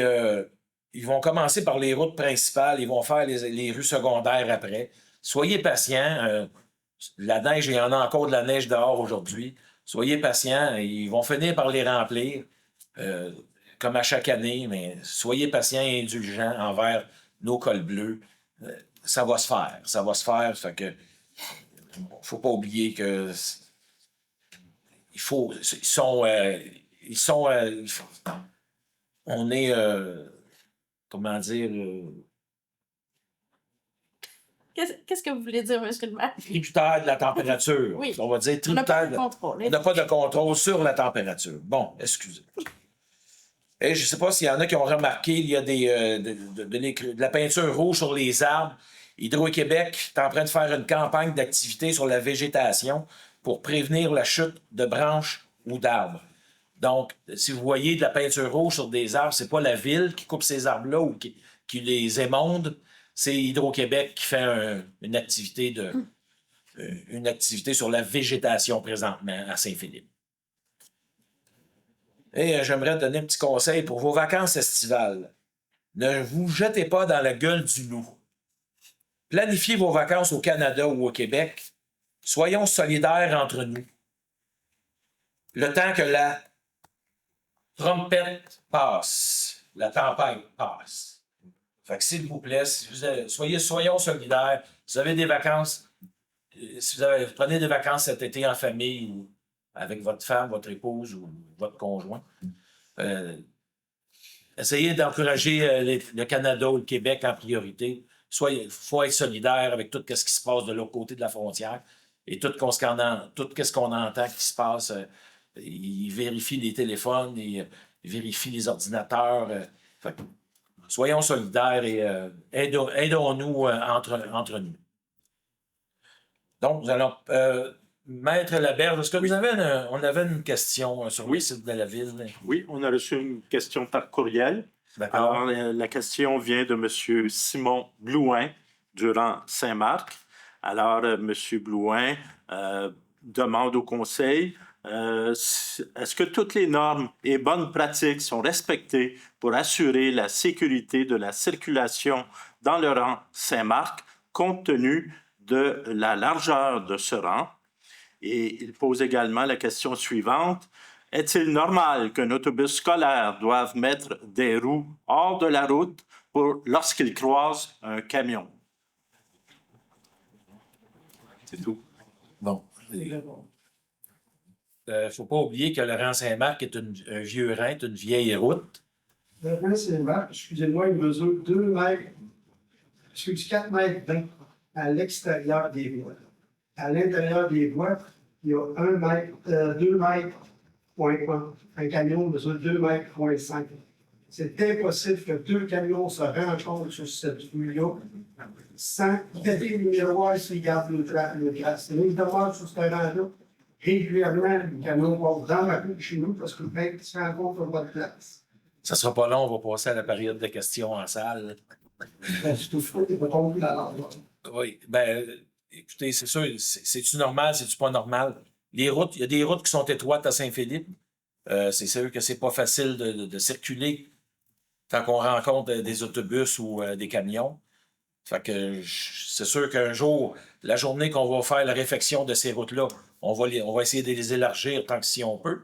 ils vont commencer par les routes principales, ils vont faire les rues secondaires après. Soyez patients. La neige, il y en a encore de la neige dehors aujourd'hui. Soyez patients, ils vont finir par les remplir, comme à chaque année, mais soyez patients et indulgents envers nos cols bleus. Ça va se faire, ça va se faire. Fait que, faut pas oublier que on est, comment dire, Qu'est-ce que vous voulez dire, M. le maire? tributaire de la température. Oui. On va dire On n'a pas tributaire. de contrôle. On n'a pas de contrôle sur la température. Bon, excusez. Et je ne sais pas s'il y en a qui ont remarqué, il y a de la peinture rouge sur les arbres. Hydro-Québec est en train de faire une campagne d'activité sur la végétation pour prévenir la chute de branches ou d'arbres. Donc, si vous voyez de la peinture rouge sur des arbres, c'est pas la ville qui coupe ces arbres-là ou qui les émonde, c'est Hydro-Québec qui fait une activité sur la végétation présentement à Saint-Philippe. Et j'aimerais donner un petit conseil pour vos vacances estivales. Ne vous jetez pas dans la gueule du loup. Planifiez vos vacances au Canada ou au Québec. Soyons solidaires entre nous. Le temps que la trompette passe, la tempête passe. Fait que s'il vous plaît, soyons solidaires. Si vous avez des vacances, prenez des vacances cet été en famille ou avec votre femme, votre épouse ou votre conjoint. Essayez d'encourager le Canada ou le Québec en priorité. Il faut être solidaire avec tout ce qui se passe de l'autre côté de la frontière et tout ce qu'on entend qui se passe. Ils vérifient les téléphones, ils vérifient les ordinateurs. Soyons solidaires et aidons-nous entre nous. Donc, nous allons... Maître Laberge, est-ce que on avait une question sur le site de la ville? Oui, on a reçu une question par courriel. D'accord. Alors, la question vient de M. Simon Blouin, durant Saint-Marc. Alors, M. Blouin demande au Conseil est-ce que toutes les normes et bonnes pratiques sont respectées pour assurer la sécurité de la circulation dans le rang Saint-Marc, compte tenu de la largeur de ce rang? Et il pose également la question suivante. Est-il normal qu'un autobus scolaire doive mettre des roues hors de la route lorsqu'il croise un camion? C'est tout. Bon. Il ne faut pas oublier que le rang Saint-Marc est un vieux rang, est une vieille route. Le rang Saint-Marc, excusez-moi, il mesure 2 mètres, 4 mètres 20 à l'extérieur des voies. À l'intérieur des voies, il y a 2 mètres. Un camion mesure 2 mètres. C'est impossible que 2 camions se rencontrent sur cette rue-là sans péter les miroirs s'ils gardent le trace. Ils demeurent sur ce terrain-là. Régulièrement, les camions vont dans la rue de chez nous parce que ils se rencontrent sur votre place. Ça ne sera pas long, on va passer à la période de questions en salle. C'est tout fou, il va tomber dans l'endroit. Oui, écoutez, c'est sûr, c'est-tu normal, c'est-tu pas normal? Les routes, il y a des routes qui sont étroites à Saint-Philippe. C'est sûr que c'est pas facile de circuler quand on rencontre des autobus ou des camions. Fait que c'est sûr qu'un jour, la journée qu'on va faire la réfection de ces routes-là, on va essayer de les élargir tant que si on peut.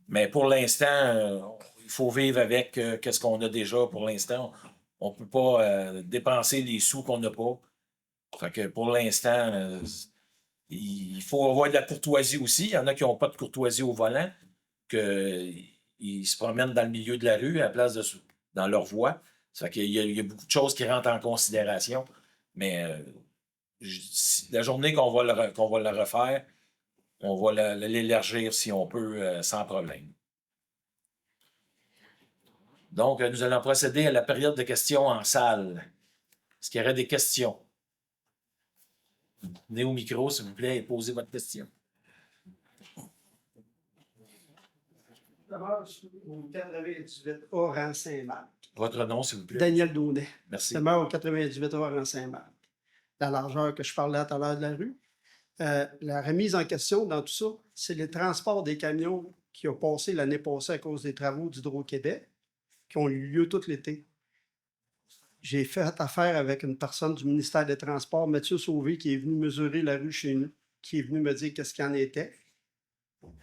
Mais pour l'instant, il faut vivre avec qu'est-ce qu'on a déjà pour l'instant. On ne peut pas dépenser les sous qu'on n'a pas. Fait que pour l'instant, il faut avoir de la courtoisie aussi. Il y en a qui n'ont pas de courtoisie au volant, qu'ils se promènent dans le milieu de la rue à la place dans leur voie. Ça fait qu'il y a beaucoup de choses qui rentrent en considération. Mais la journée qu'on va le refaire, on va l'élargir si on peut sans problème. Donc, nous allons procéder à la période de questions en salle. Est-ce qu'il y aurait des questions? Venez au micro, s'il vous plaît, et posez votre question. D'abord, je suis au 98 au rang Saint-Marc. Votre nom, s'il vous plaît. Daniel Daudet. Merci. Je demeure au 98 au rang Saint-Marc. La largeur que je parlais tout à l'heure de la rue. La remise en question dans tout ça, c'est le transport des camions qui a passé l'année passée à cause des travaux d'Hydro-Québec, qui ont eu lieu tout l'été. J'ai fait affaire avec une personne du ministère des Transports, Mathieu Sauvé, qui est venu mesurer la rue chez nous, qui est venu me dire qu'est-ce qu'il en était,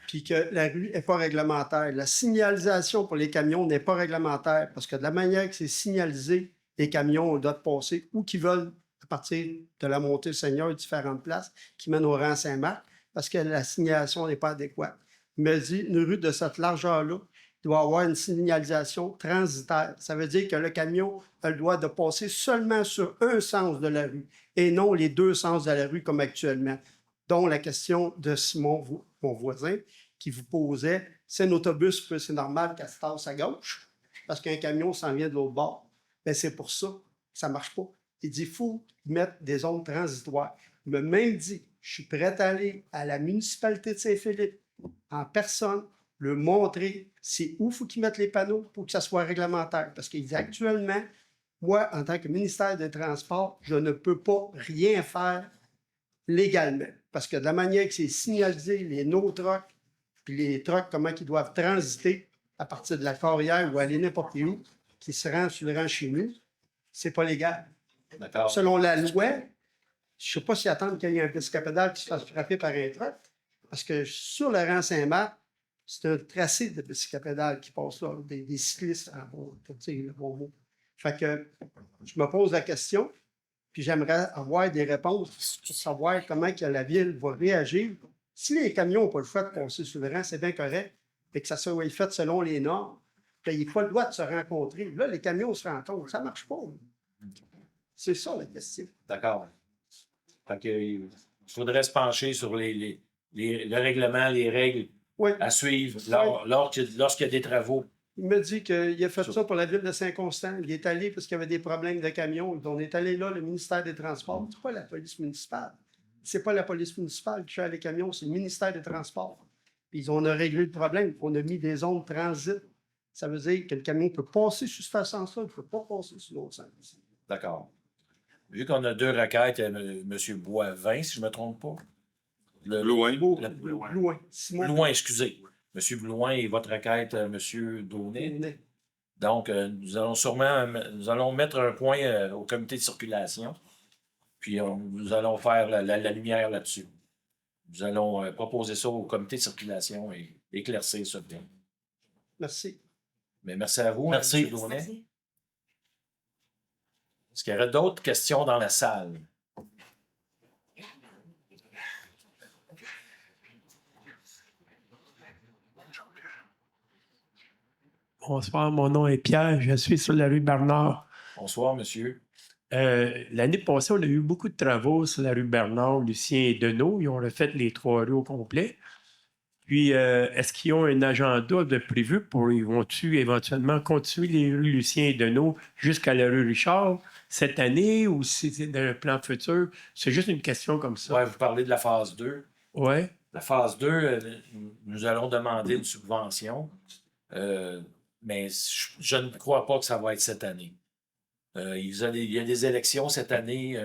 puis que la rue n'est pas réglementaire. La signalisation pour les camions n'est pas réglementaire, parce que de la manière que c'est signalisé, les camions ont doivent passer où qu'ils veulent à partir de la montée Seigneur, différentes places qui mènent au rang Saint-Marc, parce que la signalisation n'est pas adéquate. Il me dit, une rue de cette largeur-là doit avoir une signalisation transitaire. Ça veut dire que le camion a le droit de passer seulement sur un sens de la rue et non les deux sens de la rue comme actuellement. Dont la question de Simon, mon voisin, qui vous posait, c'est un autobus, c'est normal qu'elle se tasse à gauche parce qu'un camion s'en vient de l'autre bord. Bien, c'est pour ça que ça ne marche pas. Il dit, il faut mettre des zones transitoires. Il m'a même dit, je suis prêt à aller à la municipalité de Saint-Philippe en personne, le montrer c'est où il faut qu'ils mettent les panneaux pour que ça soit réglementaire. Parce qu'il dit actuellement, moi, en tant que ministère des Transports, je ne peux pas rien faire légalement. Parce que de la manière que c'est signalisé, les no-trucks, puis les trucks, comment ils doivent transiter à partir de la carrière ou aller n'importe où, qui se rend sur le rang chez nous, c'est pas légal. D'accord. Selon la loi, je ne sais pas s'ils attendent qu'il y ait un bicyclopédale qui se fasse frapper par un truck, parce que sur le rang Saint-Marc, c'est un tracé de bicyclopédale qui passe là, des cyclistes, pour dire le bon mot. Fait que je me pose la question, puis j'aimerais avoir des réponses pour savoir comment que la ville va réagir. Si les camions n'ont pas le choix de passer sur le rang, c'est bien correct, et que ça soit fait selon les normes, puis il n'y a pas le droit de se rencontrer. Là, les camions se rencontrent, ça ne marche pas. C'est ça la question. D'accord. Fait que, il faudrait se pencher sur le règlement, les règles Oui. à suivre lorsqu'il y a des travaux. Il m'a dit qu'il a fait ça pour la ville de Saint-Constant. Il est allé parce qu'il y avait des problèmes de camions. On est allé là, le ministère des Transports. C'est pas la police municipale. C'est pas la police municipale qui gère les camions, c'est le ministère des Transports. Puis on a réglé le problème. On a mis des zones transit. Ça veut dire que le camion peut passer sur ce sens-là, il ne peut pas passer sur l'autre sens. D'accord. Vu qu'on a deux requêtes, M. Boivin, si je ne me trompe pas. Loin. Loin, excusez. M. Blouin et votre requête, M. Daunet. Donc, nous allons mettre un point au comité de circulation. Puis, nous allons faire la lumière là-dessus. Nous allons proposer ça au comité de circulation et éclaircir ce point. Merci. Mais merci à vous, Merci. M. Daunet. Est-ce qu'il y aurait d'autres questions dans la salle? Bonsoir, mon nom est Pierre, je suis sur la rue Bernard. Bonsoir, monsieur. L'année passée, on a eu beaucoup de travaux sur la rue Bernard, Lucien et Deneau. Ils ont refait les 3 rues au complet. Puis, est-ce qu'ils ont un agenda de prévu pour, ils vont-tu éventuellement continuer les rues Lucien et Deneau jusqu'à la rue Richard cette année ou si c'est dans le plan futur? C'est juste une question comme ça. Oui, vous parlez de la phase 2. Oui. La phase 2, nous allons demander une subvention, mais je ne crois pas que ça va être cette année. Il y a des élections cette année,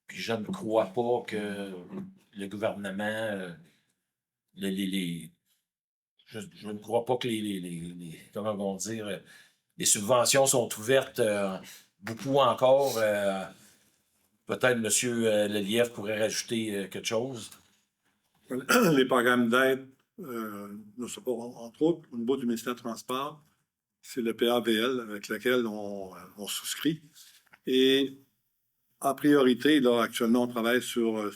puis je ne crois pas que le gouvernement... je ne crois pas que comment on va dire, les subventions sont ouvertes beaucoup encore. Peut-être M. Lelièvre pourrait rajouter quelque chose. Les programmes d'aide, nous sommes entre autres, au niveau du ministère des Transports, c'est le PAVL avec lequel on souscrit. Et en priorité, là, actuellement, on travaille sur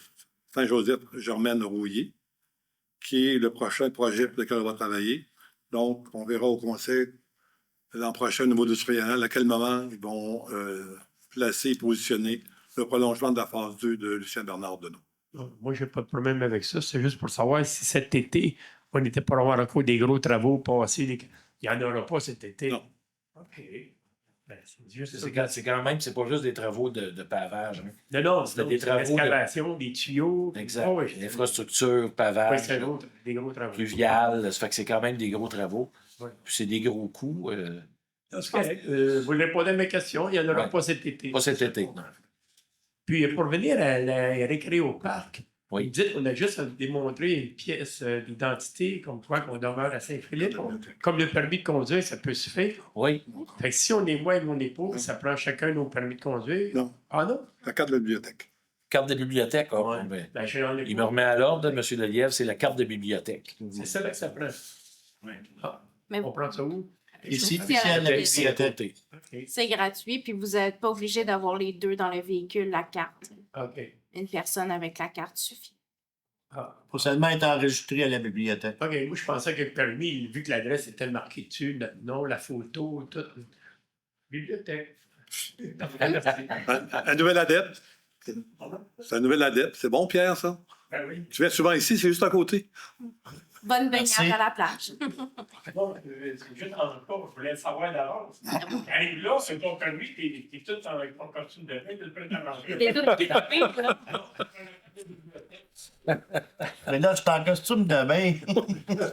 Saint-Joseph-Germaine-Rouillé, qui est le prochain projet pour lequel on va travailler. Donc, on verra au conseil l'an prochain au niveau industriel à quel moment ils vont placer et positionner le prolongement de la phase 2 de Lucien Bernard Deneau. Moi, je n'ai pas de problème avec ça. C'est juste pour savoir si cet été, on n'était pas avoir encore des gros travaux passés. Il n'y en aura pas cet été. Non. OK. Ben, c'est juste C'est quand même, c'est pas juste des travaux de pavage. Hein. Non, c'est des travaux d'excavation, des tuyaux. Exact. Oh, oui. L'infrastructure, pavage, Oui, c'est des gros travaux. pluvial. Ça fait que c'est quand même des gros travaux. Oui. Puis c'est des gros coûts. C'est correct. Vous répondez à mes questions. Il n'y en aura pas cet été. Pas cet été, non. Puis, pour venir à la récré au parc, Oui. Vous dites qu'on a juste à démontrer une pièce d'identité, comme quoi qu'on demeure à Saint-Philippe. Comme le permis de conduire, ça peut se faire. Oui. Fait que si on est moi et mon épouse, ça prend chacun nos permis de conduire. Non. Ah non? La carte de la bibliothèque. Carte de bibliothèque. Ah, Ouais. ben, Ben, j'en ai il pas. me remet à l'ordre, M. Lelièvre, c'est la carte de bibliothèque. C'est ça là que ça prend. Ouais. Ah, Mais on prend ça où? Ici, C'est ici à la Ici à bibliothèque. côté. OK. c'est gratuit, puis vous n'êtes pas obligé d'avoir les deux dans le véhicule, la carte. OK. Une personne avec la carte suffit. Ah. Il faut seulement être enregistré à la bibliothèque. OK, moi, je pensais que le permis, vu que l'adresse était marquée dessus, notre nom, la photo, tout. Bibliothèque. Un nouvel adepte. C'est un nouvel adepte. C'est bon, Pierre, ça? Ben oui. Tu viens souvent ici, c'est juste à côté. Bonne Merci. baignade à la plage. Bon, c'est juste en cas, je voulais le savoir d'avance. Arrive là, c'est ton permis, t'es tout avec ton costume de bain, t'es le prêt à manger. Les deux équipés, là. Mais là, je suis en costume de bain.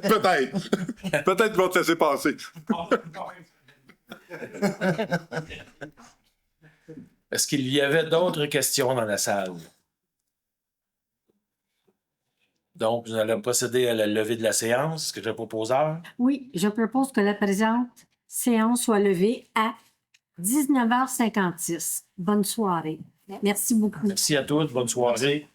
Peut-être. Peut-être qu'ils vont te laisser passer. Est-ce qu'il y avait d'autres questions dans la salle? Donc, nous allons procéder à la levée de la séance. Est-ce que j'ai un proposeur? Oui, je propose que la présente séance soit levée à 19h56. Bonne soirée. Merci beaucoup. Merci à tous. Bonne soirée.